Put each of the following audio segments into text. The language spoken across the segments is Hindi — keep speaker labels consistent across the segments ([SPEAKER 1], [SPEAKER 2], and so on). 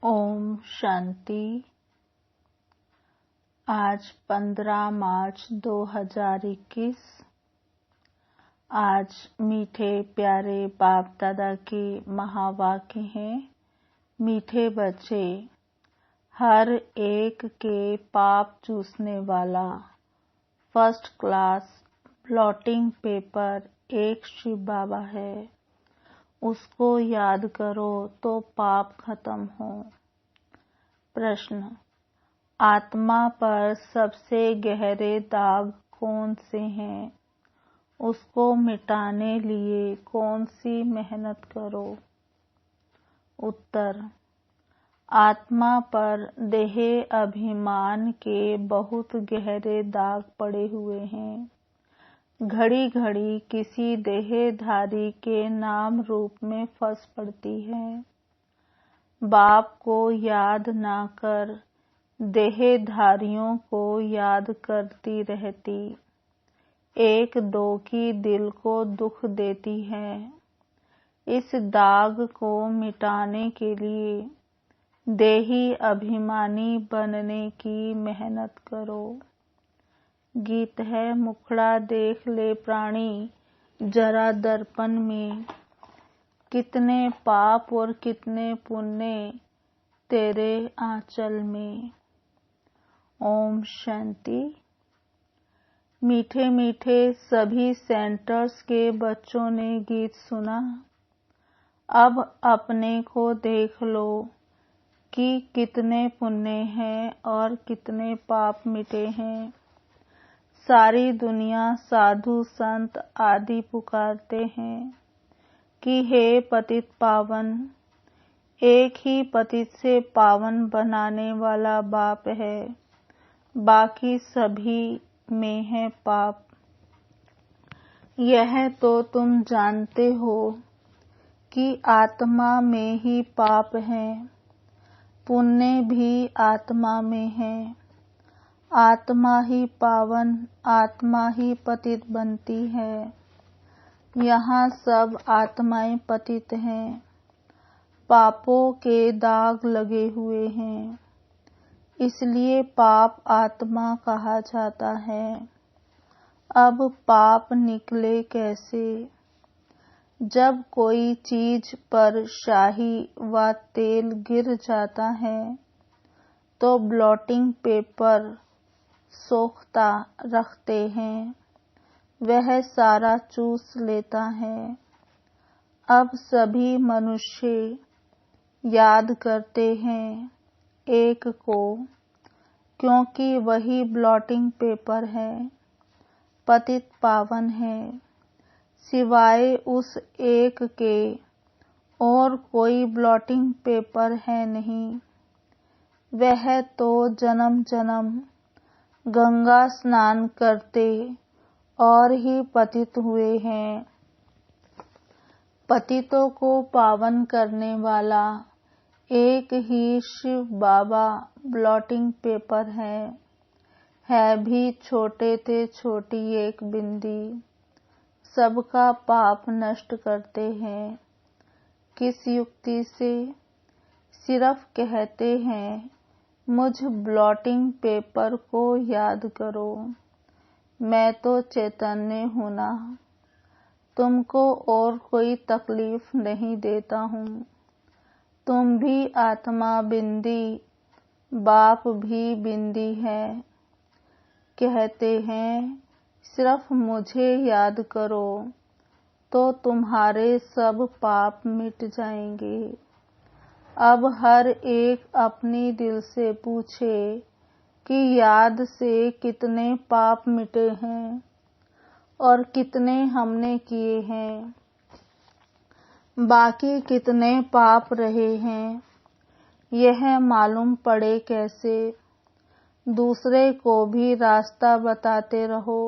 [SPEAKER 1] ओम शांति। आज 15 मार्च 2021। आज मीठे प्यारे बाप दादा के महावाक्य हैं। मीठे बच्चे, हर एक के पाप चूसने वाला फर्स्ट क्लास ब्लॉटिंग पेपर एक शिव बाबा है। उसको याद करो तो पाप खत्म हो। प्रश्न, आत्मा पर सबसे गहरे दाग कौन से हैं? उसको मिटाने लिए कौन सी मेहनत करो? उत्तर, आत्मा पर देह अभिमान के बहुत गहरे दाग पड़े हुए हैं। घड़ी घड़ी किसी देहधारी के नाम रूप में फंस पड़ती है। बाप को याद ना कर देहधारियों को याद करती रहती। एक दो की दिल को दुख देती है। इस दाग को मिटाने के लिए देही अभिमानी बनने की मेहनत करो। गीत है, मुखड़ा देख ले प्राणी जरा दर्पण में, कितने पाप और कितने पुण्य तेरे आंचल में। ओम शांति। मीठे मीठे सभी सेंटर्स के बच्चों ने गीत सुना। अब अपने को देख लो कि कितने पुण्य हैं और कितने पाप मिटे हैं। सारी दुनिया साधु संत आदि पुकारते हैं कि हे पतित पावन। एक ही पतित से पावन बनाने वाला बाप है, बाकी सभी में है पाप। यह तो तुम जानते हो कि आत्मा में ही पाप है, पुण्य भी आत्मा में है। आत्मा ही पावन, आत्मा ही पतित बनती है। यहाँ सब आत्माएं पतित हैं। पापों के दाग लगे हुए हैं, इसलिए पाप आत्मा कहा जाता है। अब पाप निकले कैसे? जब कोई चीज पर शाही व तेल गिर जाता है तो ब्लॉटिंग पेपर सोखता रखते हैं, वह सारा चूस लेता है। अब सभी मनुष्य याद करते हैं एक को, क्योंकि वही ब्लॉटिंग पेपर है, पतित पावन है। सिवाय उस एक के और कोई ब्लॉटिंग पेपर है नहीं। वह तो जन्म जन्म गंगा स्नान करते और ही पतित हुए हैं। पतितों को पावन करने वाला एक ही शिव बाबा ब्लॉटिंग पेपर है भी छोटे से छोटी एक बिंदी। सबका पाप नष्ट करते हैं। किस युक्ति से? सिर्फ कहते हैं मुझ ब्लॉटिंग पेपर को याद करो, मैं तो चैतन्य हूँ ना, तुमको और कोई तकलीफ नहीं देता हूँ। तुम भी आत्मा बिंदी, बाप भी बिंदी है। कहते हैं सिर्फ मुझे याद करो तो तुम्हारे सब पाप मिट जाएंगे। अब हर एक अपनी दिल से पूछे कि याद से कितने पाप मिटे हैं और कितने हमने किए हैं, बाकी कितने पाप रहे हैं। यह मालूम पड़े कैसे? दूसरे को भी रास्ता बताते रहो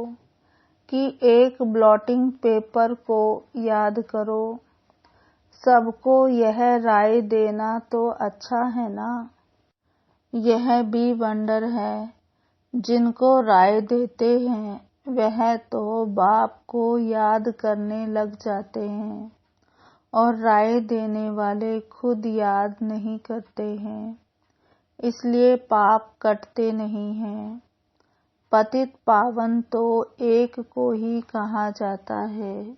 [SPEAKER 1] कि एक ब्लॉटिंग पेपर को याद करो। सबको यह राय देना तो अच्छा है ना। यह भी वंडर है, जिनको राय देते हैं वह तो बाप को याद करने लग जाते हैं और राय देने वाले खुद याद नहीं करते हैं, इसलिए पाप कटते नहीं हैं। पतित पावन तो एक को ही कहा जाता है,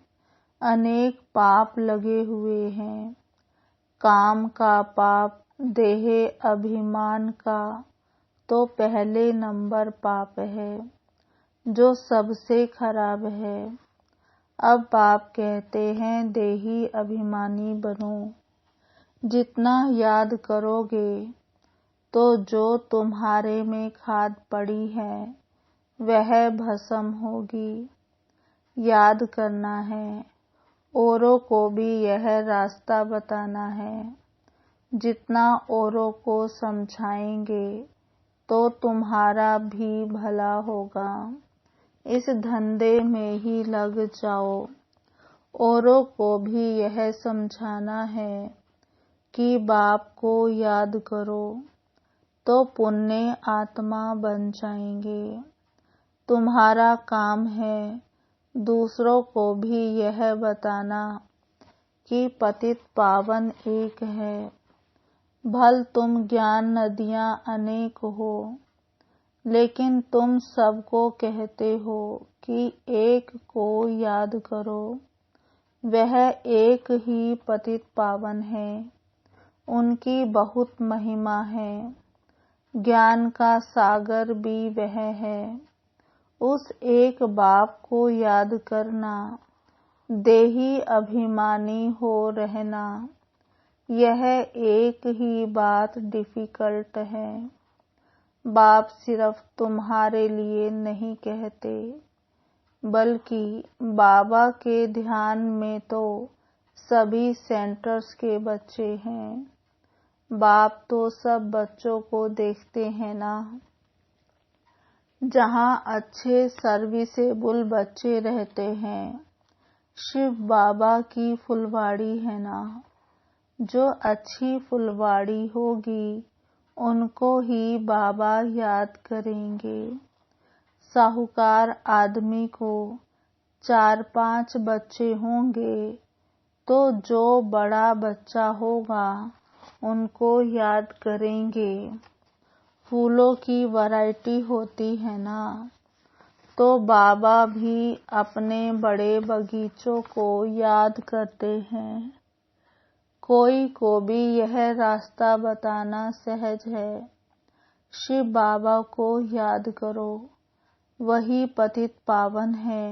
[SPEAKER 1] अनेक पाप लगे हुए हैं। काम का पाप, देह अभिमान का तो पहले नंबर पाप है, जो सबसे खराब है। अब बाप कहते हैं देही अभिमानी बनो। जितना याद करोगे तो जो तुम्हारे में खाद पड़ी है वह भस्म होगी। याद करना है, औरों को भी यह रास्ता बताना है। जितना औरों को समझाएंगे तो तुम्हारा भी भला होगा। इस धंधे में ही लग जाओ। औरों को भी यह समझाना है कि बाप को याद करो तो पुण्य आत्मा बन जाएंगे। तुम्हारा काम है दूसरों को भी यह बताना कि पतित पावन एक है। भल तुम ज्ञान नदियां अनेक हो, लेकिन तुम सबको कहते हो कि एक को याद करो। वह एक ही पतित पावन है, उनकी बहुत महिमा है। ज्ञान का सागर भी वह है। उस एक बाप को याद करना, देही अभिमानी हो रहना, यह एक ही बात डिफिकल्ट है। बाप सिर्फ तुम्हारे लिए नहीं कहते, बल्कि बाबा के ध्यान में तो सभी सेंटर्स के बच्चे हैं। बाप तो सब बच्चों को देखते हैं ना। जहाँ अच्छे सर्विसेबल बच्चे रहते हैं, शिव बाबा की फुलवाड़ी है ना। जो अच्छी फुलवाड़ी होगी उनको ही बाबा याद करेंगे। साहूकार आदमी को 4-5 बच्चे होंगे तो जो बड़ा बच्चा होगा उनको याद करेंगे। फूलों की वैरायटी होती है ना, तो बाबा भी अपने बड़े बगीचों को याद करते हैं। कोई को भी यह रास्ता बताना सहज है। शिव बाबा को याद करो, वही पतित पावन है।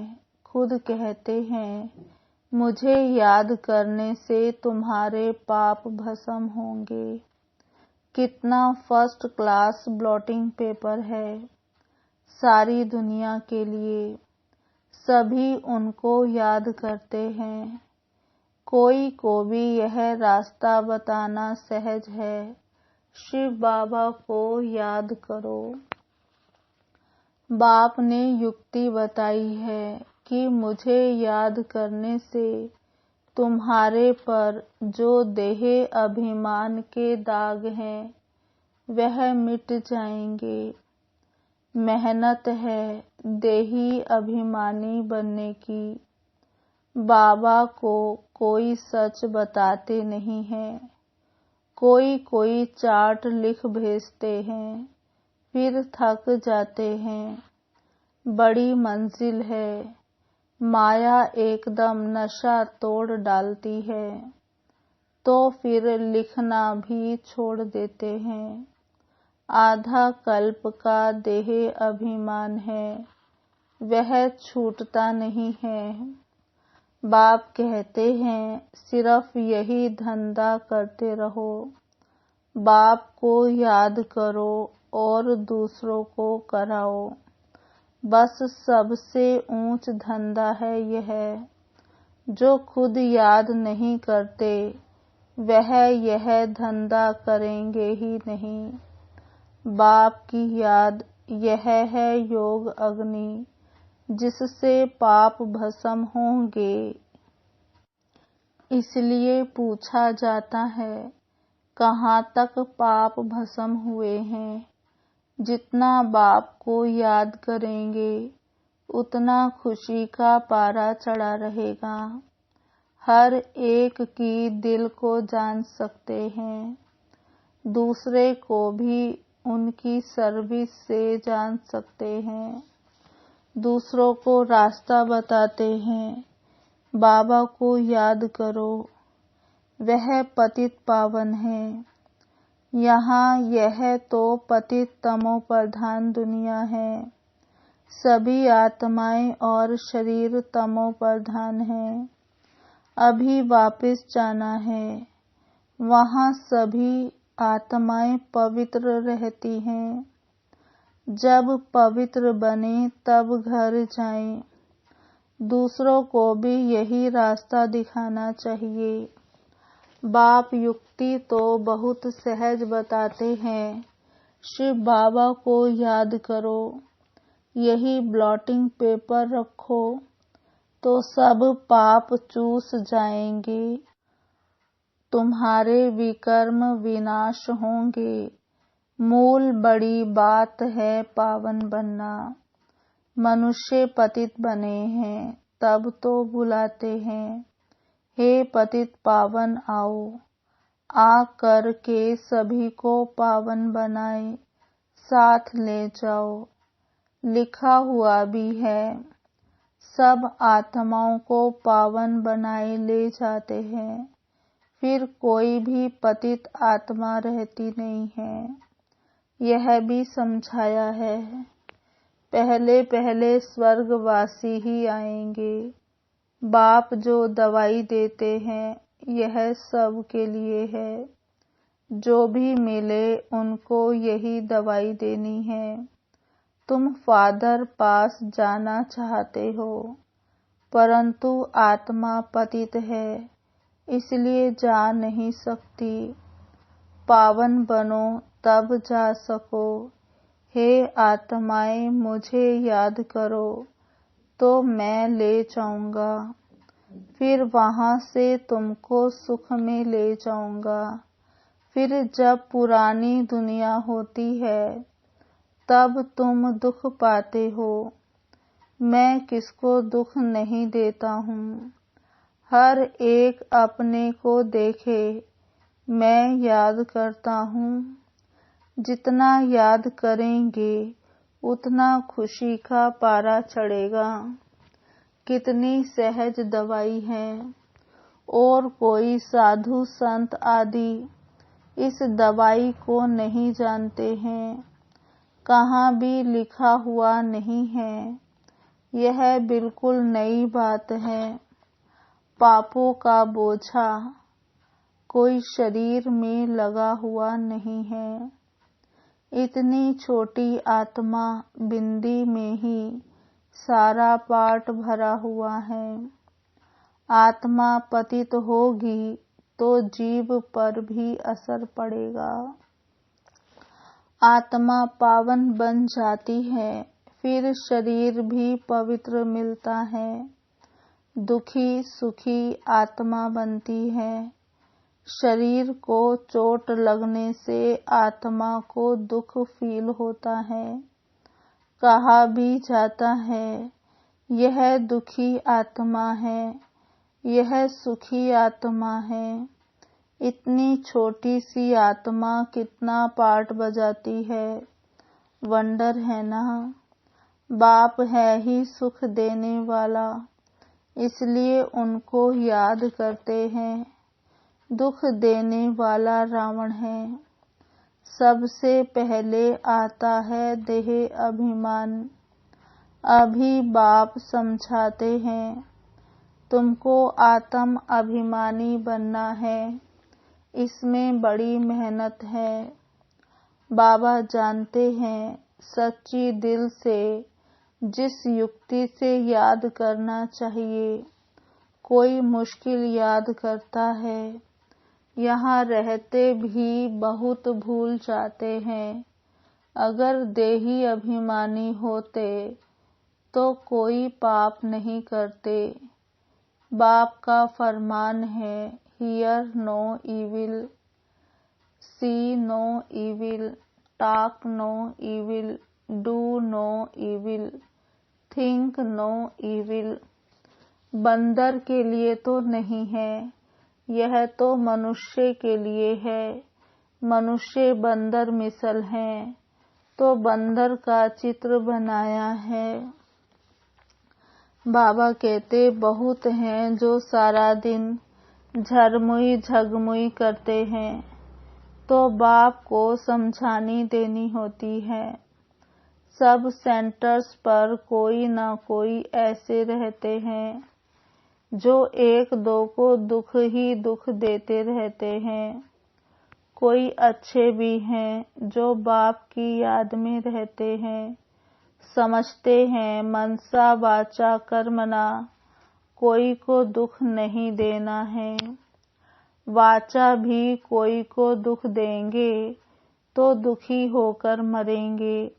[SPEAKER 1] खुद कहते हैं मुझे याद करने से तुम्हारे पाप भस्म होंगे। कितना फर्स्ट क्लास ब्लॉटिंग पेपर है सारी दुनिया के लिए। सभी उनको याद करते हैं। कोई को भी यह रास्ता बताना सहज है। शिव बाबा को याद करो। बाप ने युक्ति बताई है कि मुझे याद करने से तुम्हारे पर जो देह अभिमान के दाग हैं वह मिट जाएंगे। मेहनत है देही अभिमानी बनने की। बाबा को कोई सच बताते नहीं हैं। कोई कोई चार्ट लिख भेजते हैं, फिर थक जाते हैं। बड़ी मंजिल है। माया एकदम नशा तोड़ डालती है, तो फिर लिखना भी छोड़ देते हैं। आधा कल्प का देह अभिमान है, वह छूटता नहीं है। बाप कहते हैं सिर्फ यही धंधा करते रहो। बाप को याद करो और दूसरों को कराओ। बस सबसे ऊंच धंधा है यह। जो खुद याद नहीं करते वह यह धंधा करेंगे ही नहीं। बाप की याद यह है योग अग्नि, जिससे पाप भस्म होंगे। इसलिए पूछा जाता है कहाँ तक पाप भस्म हुए हैं। जितना बाप को याद करेंगे उतना खुशी का पारा चढ़ा रहेगा। हर एक की दिल को जान सकते हैं, दूसरे को भी उनकी सर्विस से जान सकते हैं, दूसरों को रास्ता बताते हैं। बाबा को याद करो, वह पतित पावन है। यहाँ यह तो पतित तमो प्रधान दुनिया है। सभी आत्माएं और शरीर तमो प्रधान है। अभी वापस जाना है। वहाँ सभी आत्माएं पवित्र रहती हैं। जब पवित्र बने तब घर जाएं। दूसरों को भी यही रास्ता दिखाना चाहिए। बाप युक्ति तो बहुत सहज बताते हैं। शिव बाबा को याद करो, यही ब्लॉटिंग पेपर रखो तो सब पाप चूस जाएंगे, तुम्हारे विकर्म विनाश होंगे। मूल बड़ी बात है पावन बनना। मनुष्य पतित बने हैं तब तो बुलाते हैं, हे पतित पावन आओ। आ कर के सभी को पावन बनाए, साथ ले जाओ। लिखा हुआ भी है, सब आत्माओं को पावन बनाए ले जाते हैं, फिर कोई भी पतित आत्मा रहती नहीं है। यह भी समझाया है। पहले पहले स्वर्गवासी ही आएंगे। बाप जो दवाई देते हैं यह सब के लिए है। जो भी मिले उनको यही दवाई देनी है। तुम फादर पास जाना चाहते हो, परंतु आत्मा पतित है, इसलिए जा नहीं सकती। पावन बनो तब जा सको। हे आत्माएं, मुझे याद करो तो मैं ले जाऊंगा, फिर वहां से तुमको सुख में ले जाऊंगा। फिर जब पुरानी दुनिया होती है तब तुम दुख पाते हो। मैं किसको दुख नहीं देता हूँ। हर एक अपने को देखे, मैं याद करता हूँ। जितना याद करेंगे उतना खुशी का पारा चढ़ेगा। कितनी सहज दवाई है। और कोई साधु संत आदि इस दवाई को नहीं जानते हैं। कहाँ भी लिखा हुआ नहीं है। यह बिल्कुल नई बात है। पापों का बोझा कोई शरीर में लगा हुआ नहीं है। इतनी छोटी आत्मा बिंदी में ही सारा पाठ भरा हुआ है। आत्मा पतित होगी तो जीव पर भी असर पड़ेगा। आत्मा पावन बन जाती है, फिर शरीर भी पवित्र मिलता है। दुखी सुखी आत्मा बनती है। शरीर को चोट लगने से आत्मा को दुख फील होता है। कहा भी जाता है, यह दुखी आत्मा है, यह सुखी आत्मा है। इतनी छोटी सी आत्मा कितना पाठ बजाती है। वंडर है ना। बाप है ही सुख देने वाला, इसलिए उनको याद करते हैं। दुख देने वाला रावण है। सबसे पहले आता है देह अभिमान। अभी बाप समझाते हैं, तुमको आत्म अभिमानी बनना है। इसमें बड़ी मेहनत है। बाबा जानते हैं, सच्ची दिल से जिस युक्ति से याद करना चाहिए। कोई मुश्किल याद करता है। यहाँ रहते भी बहुत भूल जाते हैं। अगर देही अभिमानी होते तो कोई पाप नहीं करते। बाप का फरमान है, hear no evil, see no evil, talk no evil, do no evil, think no evil. बंदर के लिए तो नहीं है, यह तो मनुष्य के लिए है। मनुष्य बंदर मिसल हैं, तो बंदर का चित्र बनाया है। बाबा कहते बहुत हैं जो सारा दिन झरमुई झगमुई करते हैं, तो बाप को समझानी देनी होती है। सब सेंटर्स पर कोई न कोई ऐसे रहते हैं जो एक दो को दुख ही दुख देते रहते हैं। कोई अच्छे भी हैं जो बाप की याद में रहते हैं, समझते हैं मनसा वाचा कर्मणा कोई को दुख नहीं देना है। वाचा भी कोई को दुख देंगे तो दुखी होकर मरेंगे।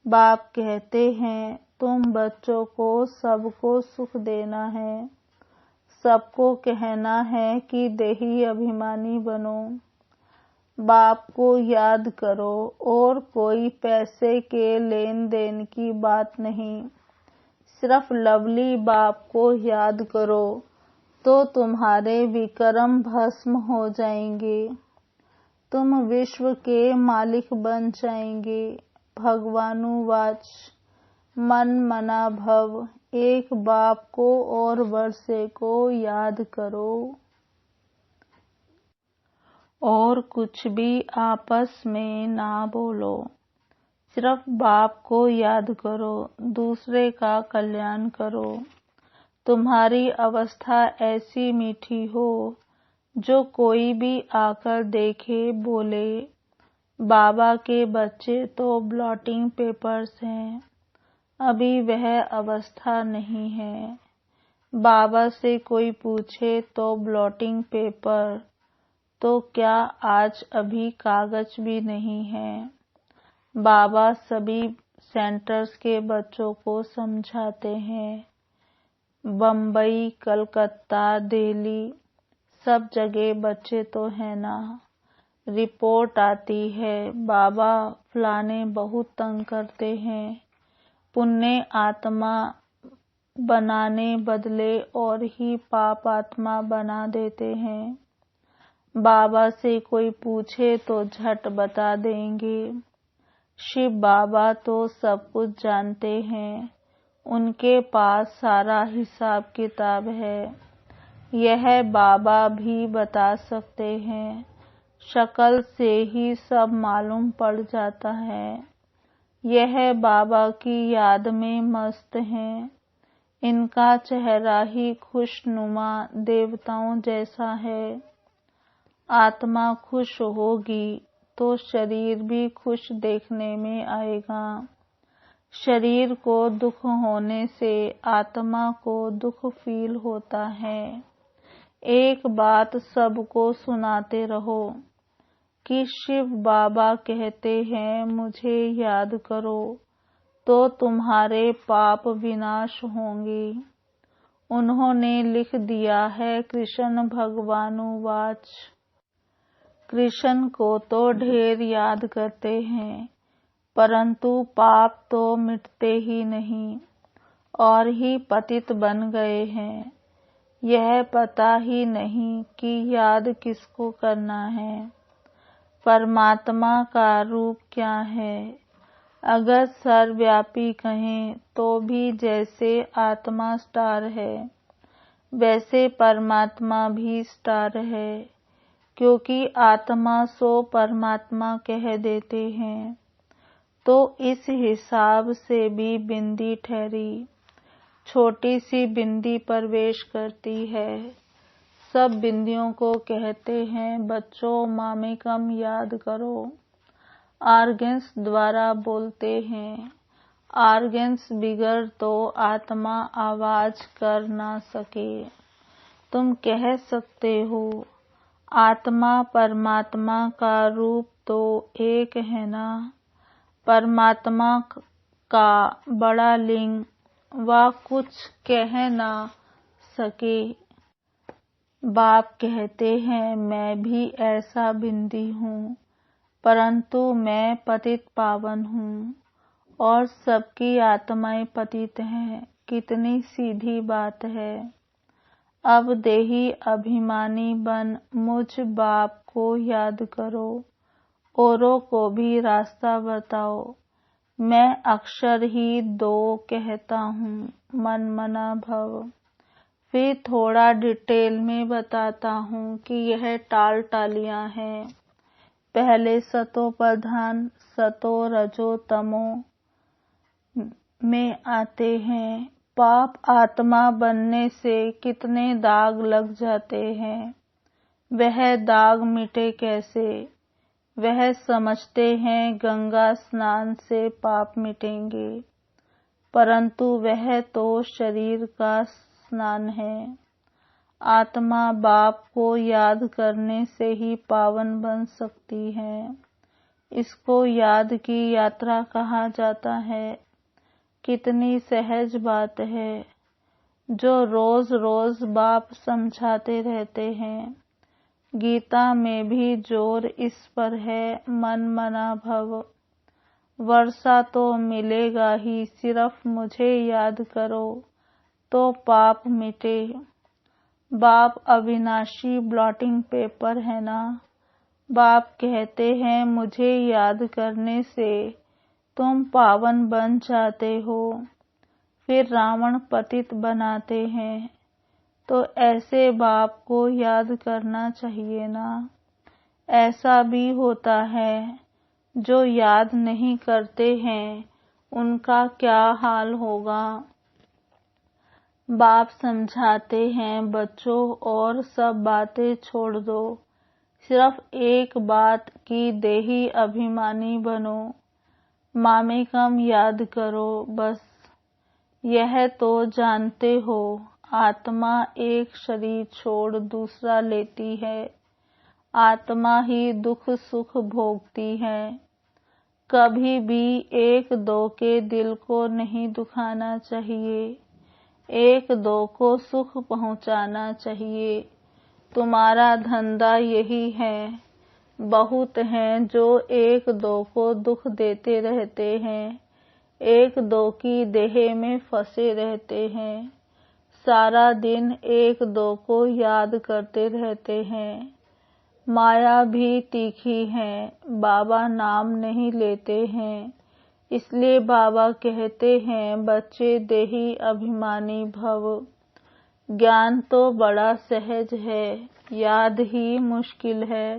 [SPEAKER 1] बाप कहते हैं तुम बच्चों को सबको सुख देना है, सबको कहना है कि देही अभिमानी बनो। बाप को याद करो और कोई पैसे के लेन देन की बात नहीं, सिर्फ लवली बाप को याद करो तो तुम्हारे विक्रम भस्म हो जाएंगे, तुम विश्व के मालिक बन जाएंगे। भगवानुवाच मन मना भव, एक बाप को और वर्षे को याद करो और कुछ भी आपस में ना बोलो, सिर्फ बाप को याद करो, दूसरे का कल्याण करो। तुम्हारी अवस्था ऐसी मीठी हो जो कोई भी आकर देखे बोले बाबा के बच्चे तो ब्लॉटिंग पेपर्स हैं। अभी वह अवस्था नहीं है। बाबा से कोई पूछे तो ब्लॉटिंग पेपर, तो क्या आज अभी कागज भी नहीं है। बाबा सभी सेंटर्स के बच्चों को समझाते हैं। बम्बई, कलकत्ता, दिल्ली सब जगह बच्चे तो है ना। रिपोर्ट आती है बाबा फलाने बहुत तंग करते हैं, पुण्य आत्मा बनाने बदले और ही पाप आत्मा बना देते हैं। बाबा से कोई पूछे तो झट बता देंगे। शिव बाबा तो सब कुछ जानते हैं, उनके पास सारा हिसाब किताब है। यह बाबा भी बता सकते हैं, शक्ल से ही सब मालूम पड़ जाता है। यह बाबा की याद में मस्त हैं, इनका चेहरा ही खुशनुमा देवताओं जैसा है। आत्मा खुश होगी तो शरीर भी खुश देखने में आएगा। शरीर को दुख होने से आत्मा को दुख फील होता है। एक बात सबको सुनाते रहो कि शिव बाबा कहते हैं मुझे याद करो तो तुम्हारे पाप विनाश होंगे। उन्होंने लिख दिया है कृष्ण भगवानुवाच। कृष्ण को तो ढेर याद करते हैं, परंतु पाप तो मिटते ही नहीं और ही पतित बन गए हैं। यह पता ही नहीं कि याद किसको करना है। परमात्मा का रूप क्या है? अगर सर्वव्यापी कहें तो भी जैसे आत्मा स्टार है, वैसे परमात्मा भी स्टार है, क्योंकि आत्मा सो परमात्मा कह देते हैं। तो इस हिसाब से भी बिंदी ठहरी, छोटी सी बिंदी प्रवेश करती है। सब बिंदियों को कहते हैं बच्चों मामेकम याद करो। आर्गन्स द्वारा बोलते हैं, आर्गन्स बिगड़ तो आत्मा आवाज कर ना सके। तुम कह सकते हो आत्मा परमात्मा का रूप तो एक है ना। परमात्मा का बड़ा लिंग वह कुछ कह ना सके। बाप कहते हैं मैं भी ऐसा बिंदी हूँ, परंतु मैं पतित पावन हूँ और सबकी आत्माएं पतित हैं, कितनी सीधी बात है। अब देही अभिमानी बन मुझ बाप को याद करो, औरों को भी रास्ता बताओ। मैं अक्षर ही दो कहता हूँ, मन मना भव। फिर थोड़ा डिटेल में बताता हूँ कि यह टाल टालियाँ हैं। पहले सतो प्रधान सतो रजो तमो में आते हैं। पाप आत्मा बनने से कितने दाग लग जाते हैं, वह दाग मिटे कैसे। वह समझते हैं गंगा स्नान से पाप मिटेंगे, परंतु वह तो शरीर का स्नान है। आत्मा बाप को याद करने से ही पावन बन सकती है। इसको याद की यात्रा कहा जाता है। कितनी सहज बात है, जो रोज रोज बाप समझाते रहते हैं। गीता में भी जोर इस पर है, मन मना भव। वर्षा तो मिलेगा ही, सिर्फ मुझे याद करो तो पाप मिटे। बाप अविनाशी ब्लॉटिंग पेपर है ना। बाप कहते हैं मुझे याद करने से तुम पावन बन जाते हो। फिर रावण पतित बनाते हैं, तो ऐसे बाप को याद करना चाहिए ना। ऐसा भी होता है जो याद नहीं करते हैं, उनका क्या हाल होगा। बाप समझाते हैं बच्चों, और सब बातें छोड़ दो, सिर्फ एक बात की देही अभिमानी बनो। मामेकम याद करो बस। यह तो जानते हो, आत्मा एक शरीर छोड़ दूसरा लेती है। आत्मा ही दुख सुख भोगती है। कभी भी एक दो के दिल को नहीं दुखाना चाहिए, एक दो को सुख पहुंचाना चाहिए। तुम्हारा धंधा यही है। बहुत हैं जो एक दो को दुख देते रहते हैं, एक दो की देह में फंसे रहते हैं। सारा दिन एक दो को याद करते रहते हैं। माया भी तीखी है, बाबा नाम नहीं लेते हैं। इसलिए बाबा कहते हैं बच्चे देही अभिमानी भव। ज्ञान तो बड़ा सहज है, याद ही मुश्किल है।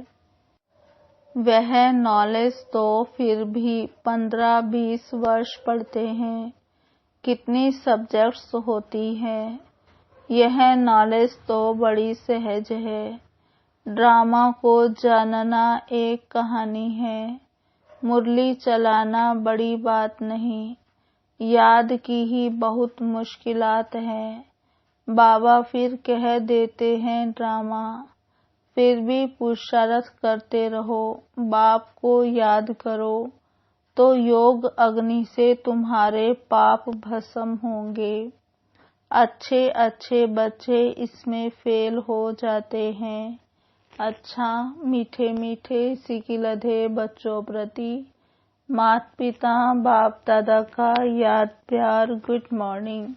[SPEAKER 1] वह नॉलेज तो फिर भी 15-20 वर्ष पढ़ते हैं। कितनी सब्जेक्ट्स होती हैं। यह नॉलेज तो बड़ी सहज है। ड्रामा को जानना एक कहानी है। मुरली चलाना बड़ी बात नहीं, याद की ही बहुत मुश्किलात है। बाबा फिर कह देते हैं ड्रामा। फिर भी पुरुषार्थ करते रहो, बाप को याद करो, तो योग अग्नि से तुम्हारे पाप भस्म होंगे। अच्छे अच्छे बच्चे इसमें फेल हो जाते हैं। अच्छा, मीठे मीठे सिकिलधे बच्चों प्रति माता पिता बाप दादा का याद प्यार गुड मॉर्निंग।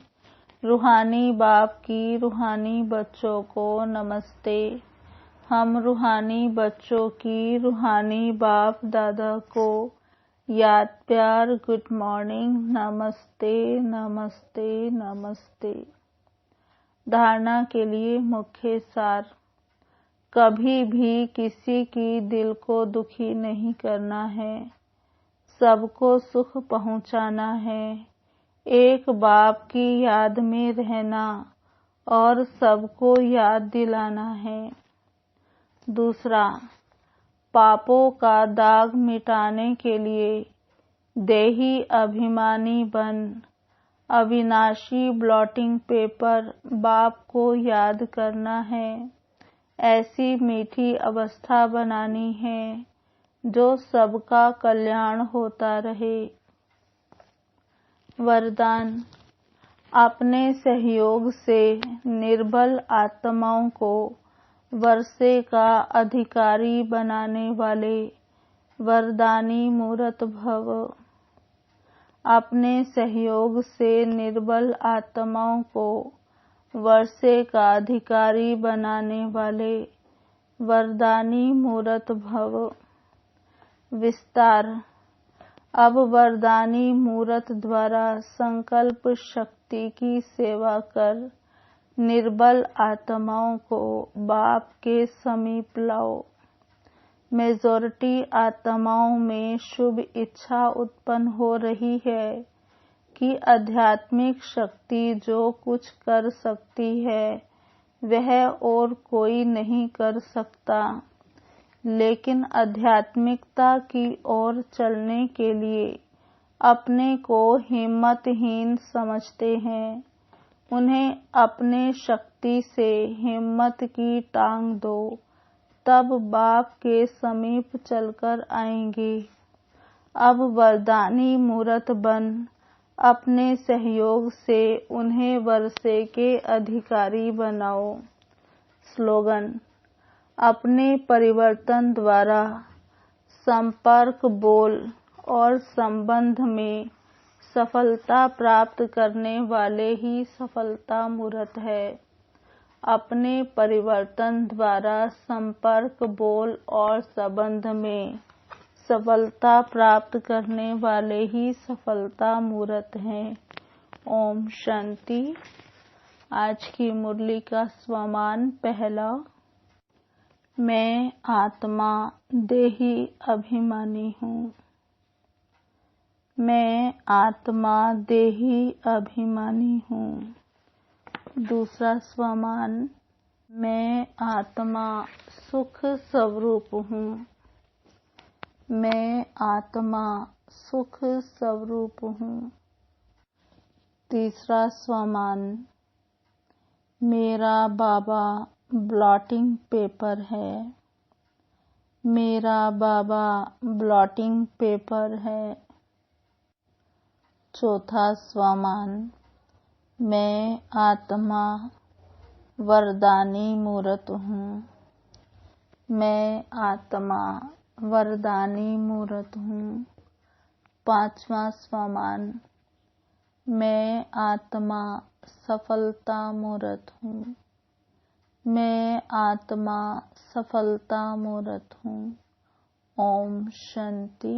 [SPEAKER 1] रूहानी बाप की रूहानी बच्चों को नमस्ते। हम रूहानी बच्चों की रूहानी बाप दादा को याद प्यार गुड मॉर्निंग, नमस्ते नमस्ते नमस्ते। धारणा के लिए मुख्य सार। कभी भी किसी की दिल को दुखी नहीं करना है, सबको सुख पहुंचाना है। एक बाप की याद में रहना और सबको याद दिलाना है। दूसरा, पापों का दाग मिटाने के लिए देही अभिमानी बन अविनाशी ब्लॉटिंग पेपर बाप को याद करना है। ऐसी मीठी अवस्था बनानी है जो सबका कल्याण होता रहे। वरदान। अपने सहयोग से निर्बल आत्माओं को वर्षे का अधिकारी बनाने वाले वरदानी मूर्त भव। अपने सहयोग से निर्बल आत्माओं को वर्षे का अधिकारी बनाने वाले वरदानी मूर्त भव। विस्तार। अब वरदानी मूर्त द्वारा संकल्प शक्ति की सेवा कर निर्बल आत्माओं को बाप के समीप लाओ। मेजॉरिटी आत्माओं में शुभ इच्छा उत्पन्न हो रही है कि आध्यात्मिक शक्ति जो कुछ कर सकती है वह और कोई नहीं कर सकता, लेकिन आध्यात्मिकता की ओर चलने के लिए अपने को हिम्मतहीन समझते हैं। उन्हें अपने शक्ति से हिम्मत की टांग दो, तब बाप के समीप चलकर आएंगे। अब वरदानी मूर्त बन अपने सहयोग से उन्हें वर्षे के अधिकारी बनाओ। स्लोगन। अपने परिवर्तन द्वारा संपर्क, बोल और संबंध में सफलता प्राप्त करने वाले ही सफलता मूर्त है। अपने परिवर्तन द्वारा संपर्क, बोल और संबंध में सफलता प्राप्त करने वाले ही सफलता मूर्त हैं। ओम शांति। आज की मुरली का स्वमान पहला। मैं आत्मा देही अभिमानी हूँ। मैं आत्मा देही अभिमानी हूँ। दूसरा स्वमान। मैं आत्मा सुख स्वरूप हूँ। मैं आत्मा सुख स्वरूप हूँ। तीसरा स्वमान। मेरा बाबा ब्लॉटिंग पेपर है। मेरा बाबा ब्लॉटिंग पेपर है। चौथा स्वमान। मैं आत्मा वरदानी मूर्त हूँ। मैं आत्मा वरदानी मूर्त हूँ। पांचवा स्वमान। मैं आत्मा सफलता मूर्त हूँ। मैं आत्मा सफलता मूर्त हूँ। ओम शांति।